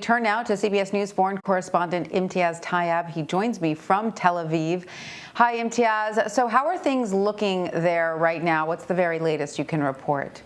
turn now to CBS News foreign correspondent Imtiaz Tyab. He joins me from Tel Aviv. Hi, Imtiaz. So how are things looking there right now? What's the very latest you can report?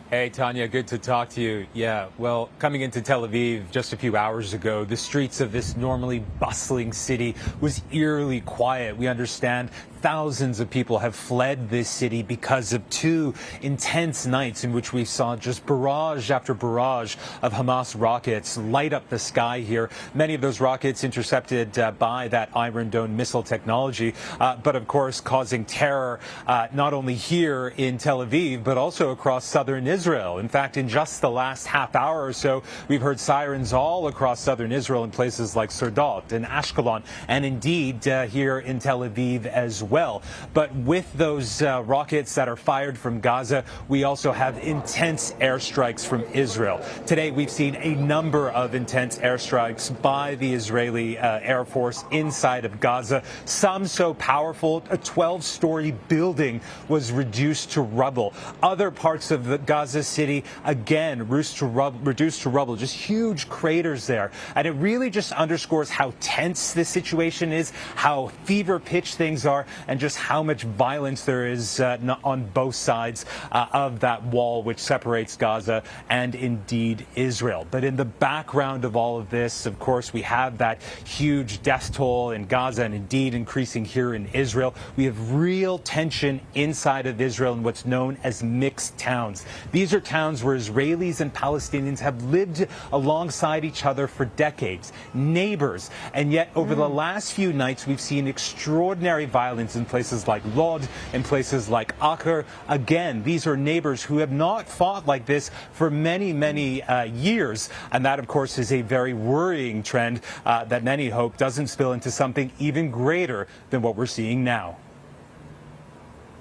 Hey, Tanya, good to talk to you. Yeah, well, coming into Tel Aviv just a few hours ago, the streets of this normally bustling city was eerily quiet. We understand thousands of people have fled this city because of two intense nights in which we saw just barrage after barrage of Hamas rockets light up the sky here. Many of those rockets intercepted by that Iron Dome missile technology, but of course causing terror not only here in Tel Aviv, but also across southern Israel. In fact, in just the last half hour or so, we've heard sirens all across southern Israel in places like Serdot and Ashkelon, and indeed here in Tel Aviv as well. But with those rockets that are fired from Gaza, we also have intense airstrikes from Israel. Today, we've seen a number of intense airstrikes by the Israeli Air Force inside of Gaza, some so powerful a 12-story building was reduced to rubble. Other parts of the Gaza City, again, reduced to rubble, just huge craters there. And it really just underscores how tense this situation is, how fever-pitched things are, and just how much violence there is on both sides of that wall which separates Gaza and indeed Israel. But in the background of all of this, of course, we have that huge death toll in Gaza and indeed increasing here in Israel. We have real tension inside of Israel in what's known as mixed towns. These are towns where Israelis and Palestinians have lived alongside each other for decades, neighbors. And yet over the last few nights, we've seen extraordinary violence in places like Lod, in places like Acre. Again, these are neighbors who have not fought like this for many, many years. And that, of course, is a very worrying trend that many hope doesn't spill into something even greater than what we're seeing now.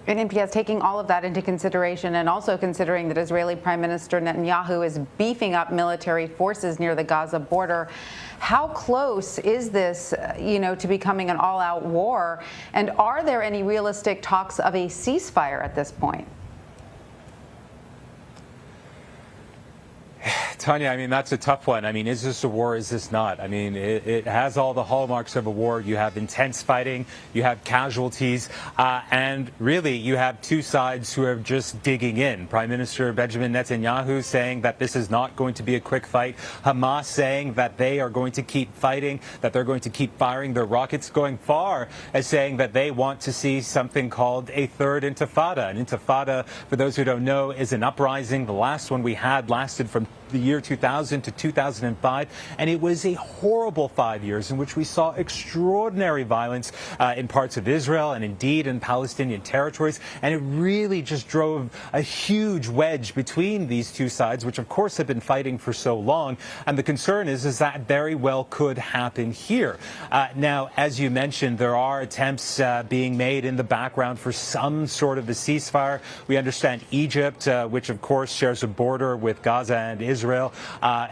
And Imtiaz, taking all of that into consideration and also considering that Israeli Prime Minister Netanyahu is beefing up military forces near the Gaza border, how close is this, to becoming an all-out war? And are there any realistic talks of a ceasefire at this point? Tanya, I mean, that's a tough one. I mean, is this a war? Is this not? I mean, it has all the hallmarks of a war. You have intense fighting, you have casualties, and really you have two sides who are just digging in. Prime Minister Benjamin Netanyahu saying that this is not going to be a quick fight. Hamas saying that they are going to keep fighting, that they're going to keep firing their rockets, going far as saying that they want to see something called a third intifada. An intifada, for those who don't know, is an uprising. The last one we had lasted from the year 2000 to 2005, and it was a horrible 5 years in which we saw extraordinary violence in parts of Israel and indeed in Palestinian territories, and it really just drove a huge wedge between these two sides, which of course have been fighting for so long. And the concern is that very well could happen here. Now, as you mentioned, there are attempts being made in the background for some sort of a ceasefire. We understand Egypt, which of course shares a border with Gaza and Israel,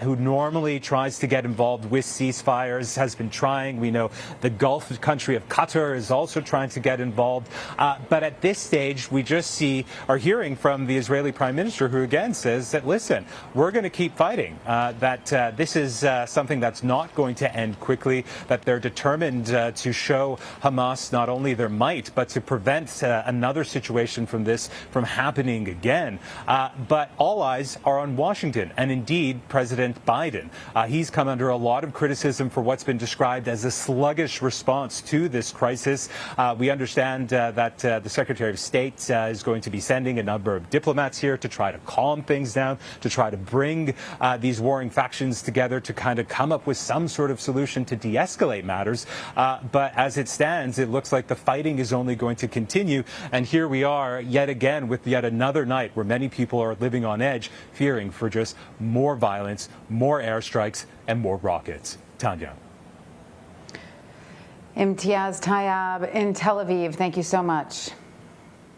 who normally tries to get involved with ceasefires, has been trying. We know the Gulf country of Qatar is also trying to get involved. But at this stage, we just are hearing from the Israeli Prime Minister, who again says that, listen, we're going to keep fighting, that this is something that's not going to end quickly, that they're determined to show Hamas not only their might, but to prevent another situation from this from happening again. But all eyes are on Washington. And indeed, President Biden, he's come under a lot of criticism for what's been described as a sluggish response to this crisis. We understand that the Secretary of State is going to be sending a number of diplomats here to try to calm things down, to try to bring these warring factions together, to kind of come up with some sort of solution to de-escalate matters. But as it stands, it looks like the fighting is only going to continue. And here we are yet again with yet another night where many people are living on edge, fearing for just more violence, more airstrikes, and more rockets. Tanya. Imtiaz Tyab in Tel Aviv, thank you so much.